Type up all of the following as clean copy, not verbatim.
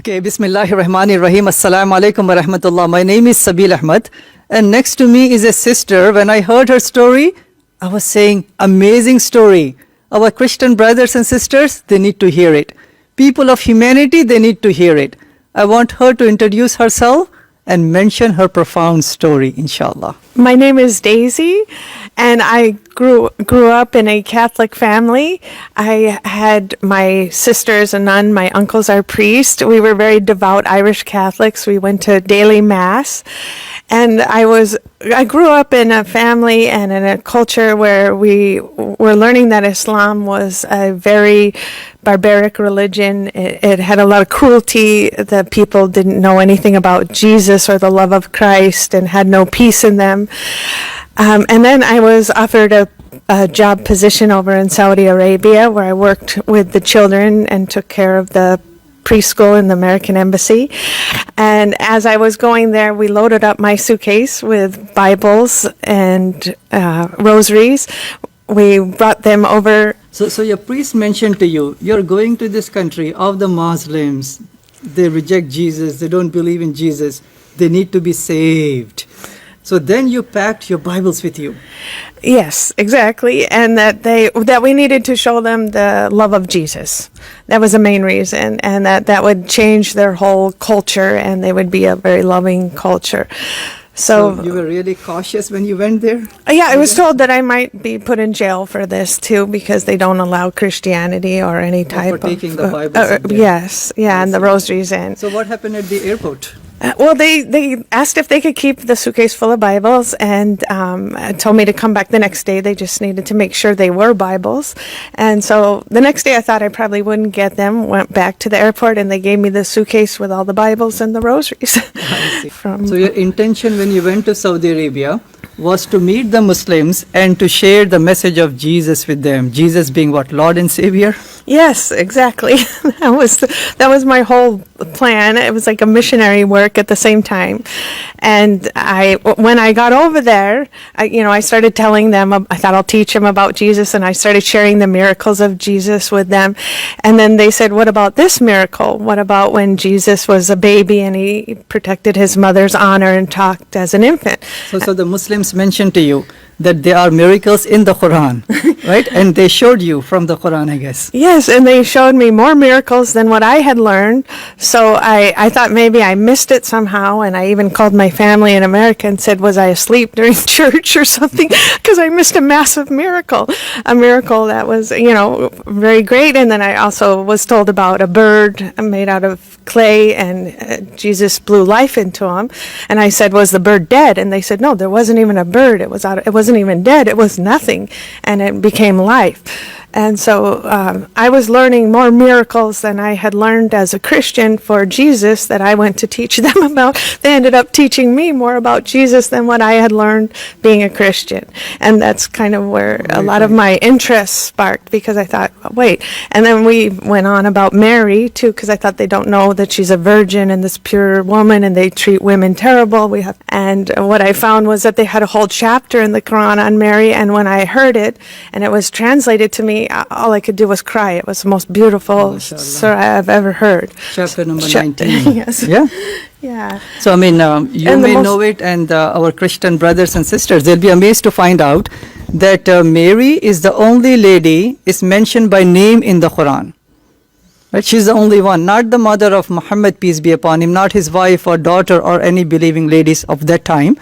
Okay, Bismillahirrahmanirrahim. Assalamu alaikum wa rahmatullah. My name is Sabil Ahmad, and next to me is a sister. When I heard her story, I was saying, amazing story. Our Christian brothers and sisters, they need to hear it. People of humanity, they need to hear it. I want her to introduce herself and mention her profound story, inshallah. My name is Daisy, and I grew up in a Catholic family. I had my sister's a nun, my uncles are priests. We were very devout Irish Catholics. We went to daily mass, and I grew up in a family and in a culture where we were learning that Islam was a very barbaric religion. It had a lot of cruelty. The people didn't know anything about Jesus or the love of Christ and had no peace in them. And then I was offered a job position over in Saudi Arabia, where I worked with the children and took care of the preschool in the American Embassy. And as I was going there, we loaded up my suitcase with Bibles and rosaries. We brought them over. So your priest mentioned to you, you're going to this country of the Muslims. They reject Jesus. They don't believe in Jesus. They need to be saved. So then you packed your Bibles with you. Yes, exactly. And that we needed to show them the love of Jesus. That was the main reason. And that would change their whole culture, and they would be a very loving culture. So you were really cautious when you went there? Yeah, I was told that I might be put in jail for this too, because they don't allow Christianity or any type for taking the Bibles yes, yeah, and the rosaries in. So what happened at the airport? Well, they asked if they could keep the suitcase full of Bibles, and told me to come back the next day. They just needed to make sure they were Bibles. And so the next day I thought I probably wouldn't get them, went back to the airport, and they gave me the suitcase with all the Bibles and the rosaries. So your intention when you went to Saudi Arabia was to meet the Muslims and to share the message of Jesus with them. Jesus being what, Lord and Savior? Yes, exactly. That was my whole plan. It was like a missionary work at the same time. And when I got over there, I started telling them, I thought I'll teach them about Jesus, and I started sharing the miracles of Jesus with them. And then they said, what about this miracle? What about when Jesus was a baby and he protected his mother's honor and talked as an infant? So the Muslims mentioned to you that there are miracles in the Quran, right? And they showed you from the Quran, I guess. Yes, and they showed me more miracles than what I had learned. So I thought maybe I missed it somehow, and I even called my family in America and said, was I asleep during church or something? Because I missed a massive miracle, a miracle that was, very great. And then I also was told about a bird made out of clay, and Jesus blew life into him. And I said, was the bird dead? And they said, no, there wasn't even a bird. It wasn't even dead. It was nothing, and it became life. And so I was learning more miracles than I had learned as a Christian for Jesus that I went to teach them about. They ended up teaching me more about Jesus than what I had learned being a Christian. And that's kind of where a lot of my interest sparked, because I thought, wait. And then we went on about Mary, too, because I thought they don't know that she's a virgin and this pure woman, and they treat women terrible. And what I found was that they had a whole chapter in the Quran on Mary, and when I heard it, and it was translated to me, all I could do was cry. It was the most beautiful surah I've ever heard. Chapter number 19. Yes. Yeah? Yeah. So, you may know it, and our Christian brothers and sisters, they'll be amazed to find out that Mary is the only lady is mentioned by name in the Quran. Right? She's the only one, not the mother of Muhammad, peace be upon him, not his wife or daughter or any believing ladies of that time.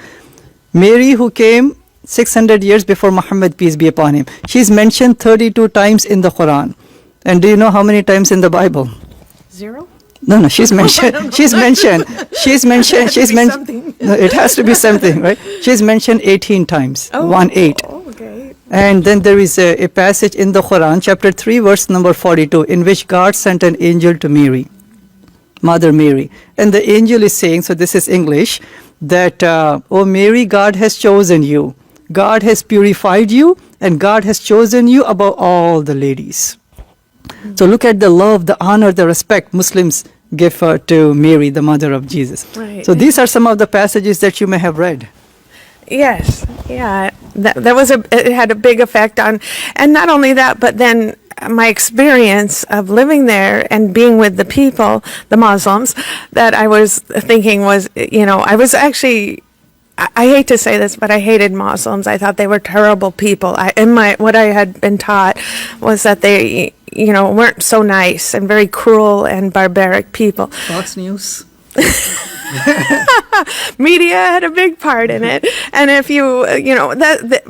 Mary, who came 600 years before Muhammad, peace be upon him. She's mentioned 32 times in the Quran. And do you know how many times in the Bible? 0? No, she's mentioned. No, it has to be something, right? She's mentioned 18 times. 18. Oh, okay. And then there is a passage in the Quran, chapter 3, verse number 42, in which God sent an angel to Mary, Mother Mary. And the angel is saying, so this is English, that, oh Mary, God has chosen you. God has purified you, and God has chosen you above all the ladies. So look at the love, the honor, the respect Muslims give to Mary, the mother of Jesus. Right. So these are some of the passages that you may have read. Yes, yeah. That was it had a big effect on, and not only that, but then my experience of living there and being with the people, the Muslims, that I was thinking was, I was actually, I hate to say this, but I hated Muslims. I thought they were terrible people. What I had been taught was that they, weren't so nice and very cruel and barbaric people. Fox News. Media had a big part in it, and if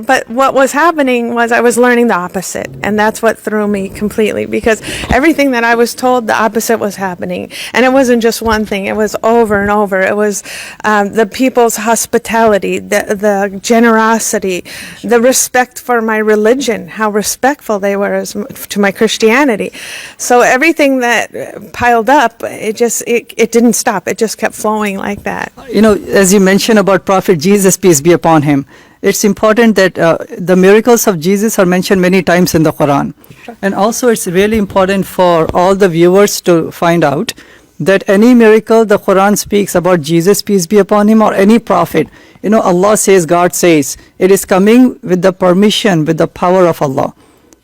but what was happening was I was learning the opposite, and that's what threw me completely, because everything that I was told, the opposite was happening, and it wasn't just one thing, it was over and over. It was the people's hospitality, the generosity, the respect for my religion, how respectful they were to my Christianity. So everything that piled up, it didn't stop. It just kept flowing like that. As you mentioned about Prophet Jesus, peace be upon him, it's important that the miracles of Jesus are mentioned many times in the Quran. And also it's really important for all the viewers to find out that any miracle the Quran speaks about Jesus, peace be upon him, or any prophet, Allah says, God says, it is coming with the permission, with the power of Allah.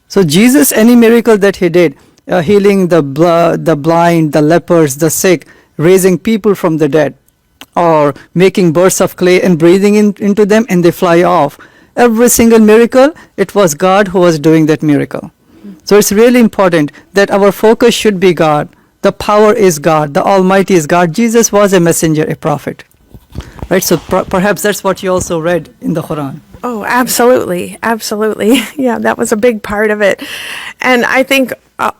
So Jesus, any miracle that he did, healing the blind, the lepers, the sick, raising people from the dead, or making birds of clay and breathing into them and they fly off. Every single miracle, it was God who was doing that miracle. So it's really important that our focus should be God. The power is God. The Almighty is God. Jesus was a messenger, a prophet. Right? So perhaps that's what you also read in the Quran. Oh, absolutely. Absolutely. Yeah, that was a big part of it. And I think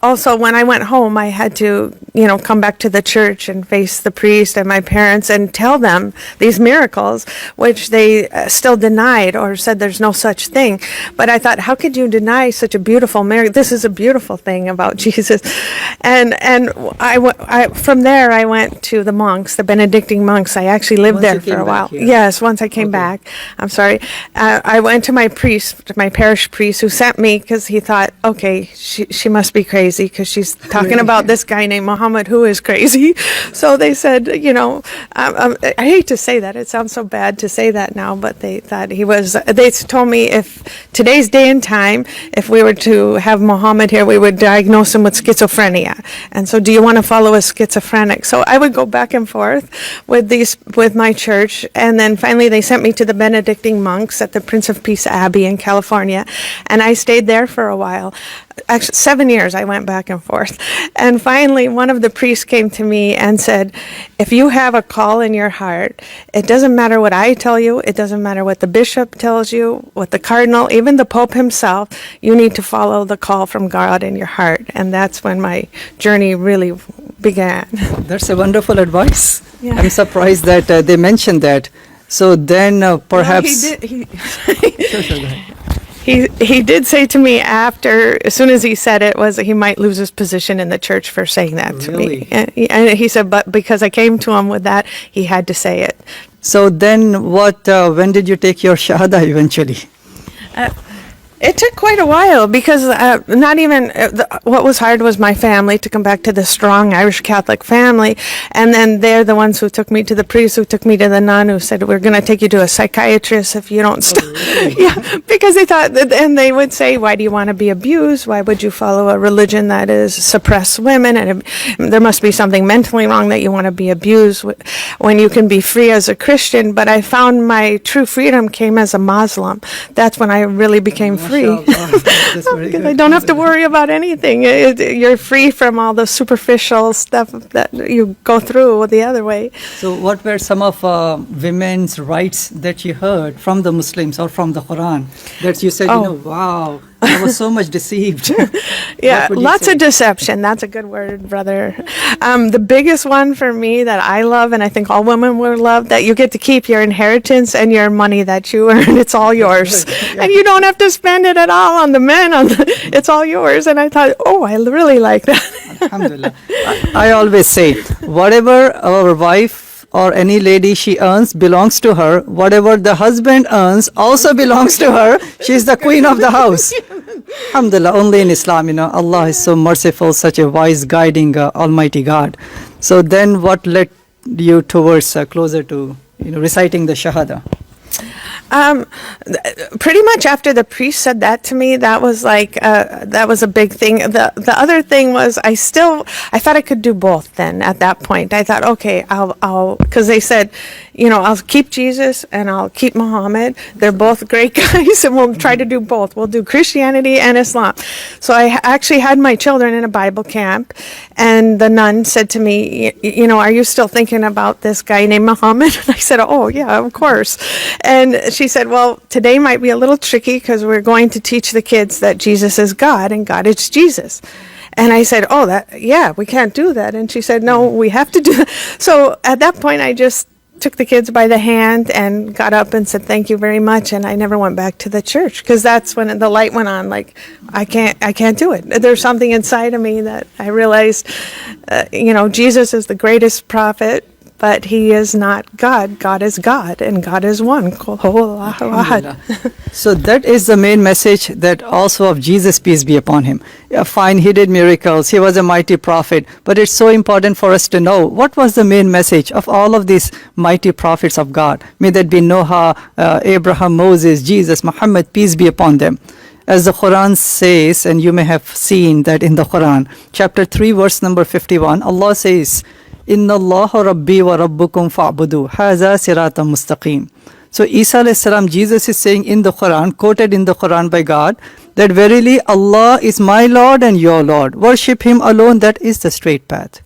also when I went home, I had to, come back to the church and face the priest and my parents and tell them these miracles, which they still denied or said there's no such thing. But I thought, how could you deny such a beautiful miracle? This is a beautiful thing about Jesus. And I from there, I went to the monks, the Benedictine monks. I actually lived there for a while. Yes, once I came back. I'm sorry. I went to my priest, my parish priest, who sent me because he thought, okay, she must be crazy because she's talking about this guy named Muhammad who is crazy. So they said, I hate to say that. It sounds so bad to say that now, but they thought they told me if today's day and time, if we were to have Muhammad here, we would diagnose him with schizophrenia. And so do you want to follow a schizophrenic? So I would go back and forth with my church. And then finally they sent me to the Benedictine monks at the Prince of Peace Abbey in California. And I stayed there for a while. Actually, 7 years I went back and forth. And finally, one of the priests came to me and said, if you have a call in your heart, it doesn't matter what I tell you, it doesn't matter what the bishop tells you, what the cardinal, even the Pope himself, you need to follow the call from God in your heart. And that's when my journey really began. That's a wonderful advice. Yeah. I'm surprised that they mentioned that. So then perhaps... No, he did. Sure, go ahead. He did say to me after, as soon as he said it, was that he might lose his position in the church for saying that to me. And he said, but because I came to him with that, he had to say it. So then when did you take your Shahada eventually? It took quite a while because what was hard was my family, to come back to the strong Irish Catholic family. And then they're the ones who took me to the priest, who took me to the nun, who said, we're going to take you to a psychiatrist if you don't stop. Really? Yeah, because they thought, and they would say, why do you want to be abused? Why would you follow a religion that is suppress women? And there must be something mentally wrong that you want to be abused when you can be free as a Christian. But I found my true freedom came as a Muslim. That's when I really became free. Because I don't have to worry about anything. You're free from all the superficial stuff that you go through the other way. So what were some of women's rights that you heard from the Muslims or from the Quran that you said, wow, I was so much deceived? Yeah, lots of deception. That's a good word, brother. The biggest one for me that I love, and I think all women will love, that you get to keep your inheritance and your money that you earn. It's all yours. Yeah. And you don't have to spend it at all on the men. It's all yours. And I thought, I really like that. Alhamdulillah. I always say, whatever our wife or any lady she earns belongs to her. Whatever the husband earns also belongs to her. She's the queen of the house. Alhamdulillah, only in Islam, Allah is so merciful, such a wise, guiding, Almighty God. So then what led you towards closer to, reciting the Shahada? Pretty much after the priest said that to me, that was like that was a big thing. The other thing was I thought I could do both. Then at that point, I thought, okay, I'll because they said, I'll keep Jesus and I'll keep Muhammad. They're both great guys, and we'll try to do both. We'll do Christianity and Islam. So I actually had my children in a Bible camp, and the nun said to me, are you still thinking about this guy named Muhammad? And I said, oh yeah, of course. And she said, well, today might be a little tricky because we're going to teach the kids that Jesus is God and God is Jesus. And I said, we can't do that. And she said, no, we have to do that. So at that point, I just took the kids by the hand and got up and said, thank you very much. And I never went back to the church because that's when the light went on. Like, I can't do it. There's something inside of me that I realized, Jesus is the greatest prophet, but he is not God. God is God, and God is one. So that is the main message that also of Jesus, peace be upon him. Fine, he did miracles. He was a mighty prophet. But it's so important for us to know what was the main message of all of these mighty prophets of God. May that be Noah, Abraham, Moses, Jesus, Muhammad, peace be upon them. As the Quran says, and you may have seen that in the Quran, chapter 3, verse number 51, Allah says, Inna Allah Rabbi wa Rabbukum fa'budu. Haza siratam mustaqim. So Isa alayhi salam, Jesus is saying in the Quran, quoted in the Quran by God, that verily Allah is my Lord and your Lord. Worship him alone, that is the straight path.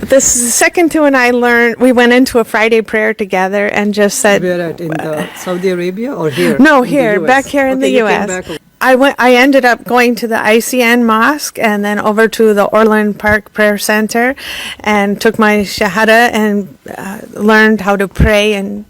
The second two and I learned, we went into a Friday prayer together and just said... Where at? In Saudi Arabia or here? No, here, back here in the U.S. I ended up going to the ICN Mosque and then over to the Orland Park Prayer Center and took my Shahada and learned how to pray and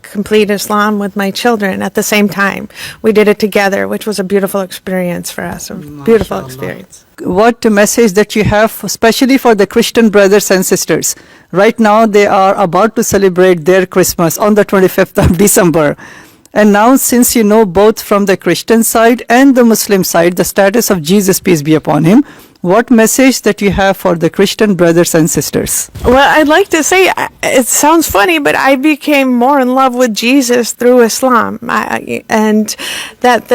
complete Islam with my children at the same time. We did it together, which was a beautiful experience for us, a beautiful experience. What message that you have, especially for the Christian brothers and sisters? Right now they are about to celebrate their Christmas on the 25th of December. And now, since you know both from the Christian side and the Muslim side, the status of Jesus, peace be upon him, what message that you have for the Christian brothers and sisters? Well, I'd like to say, it sounds funny, but I became more in love with Jesus through Islam. And that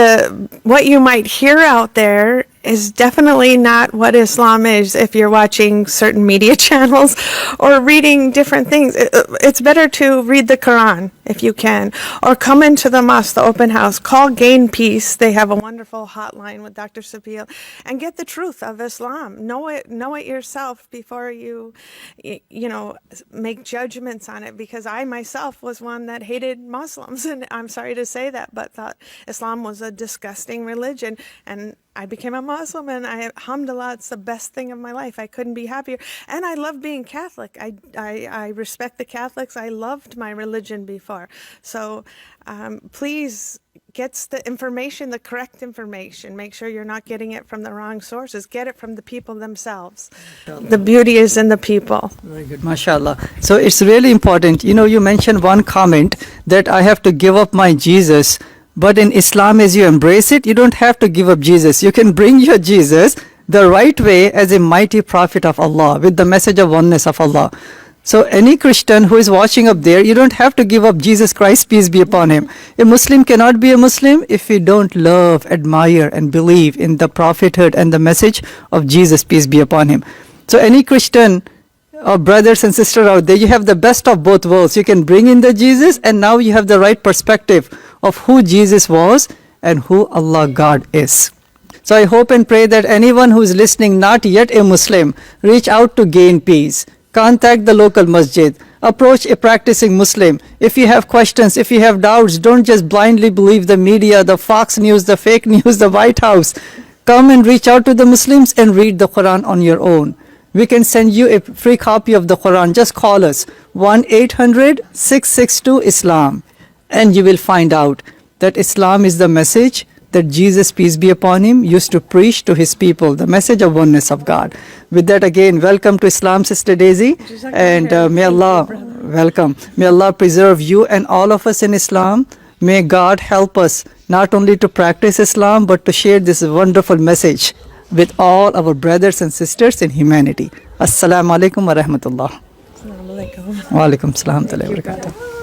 what you might hear out there is definitely not what Islam is if you're watching certain media channels or reading different things. It's better to read the Quran if you can, or come into the mosque, the open house, call Gain Peace. They have a wonderful hotline with Dr. Sabil, and get the truth of Islam. Know it yourself before you make judgments on it, because I myself was one that hated Muslims, and I'm sorry to say that, but thought Islam was a disgusting religion, and I became a Muslim, and alhamdulillah, it's the best thing of my life. I couldn't be happier. And I love being Catholic. I respect the Catholics. I loved my religion before. So please get the information, the correct information. Make sure you're not getting it from the wrong sources. Get it from the people themselves. The beauty is in the people. Very good, mashallah. So it's really important. You mentioned one comment that I have to give up my Jesus. But in Islam, as you embrace it, you don't have to give up Jesus. You can bring your Jesus the right way as a mighty prophet of Allah with the message of oneness of Allah. So any Christian who is watching up there, you don't have to give up Jesus Christ, peace be upon him. A Muslim cannot be a Muslim if we don't love, admire, and believe in the prophethood and the message of Jesus, peace be upon him. So any Christian brothers and sisters out there, you have the best of both worlds. You can bring in the Jesus, and now you have the right perspective of who Jesus was and who Allah God is. So I hope and pray that anyone who is listening, not yet a Muslim, reach out to Gain Peace. Contact the local masjid. Approach a practicing Muslim. If you have questions, if you have doubts, don't just blindly believe the media, the Fox News, the fake news, the White House. Come and reach out to the Muslims and read the Quran on your own. We can send you a free copy of the Quran. Just call us 1-800-662-ISLAM, and you will find out that Islam is the message that Jesus, peace be upon him, used to preach to his people, the message of oneness of God. With that, again, welcome to Islam, Sister Daisy, and may Allah preserve you and all of us in Islam. May God help us not only to practice Islam, but to share this wonderful message with all our brothers and sisters in humanity. Assalamu alaikum wa rahmatullah. Assalamu alaikum. Wa alaikum salam wa barakatuh.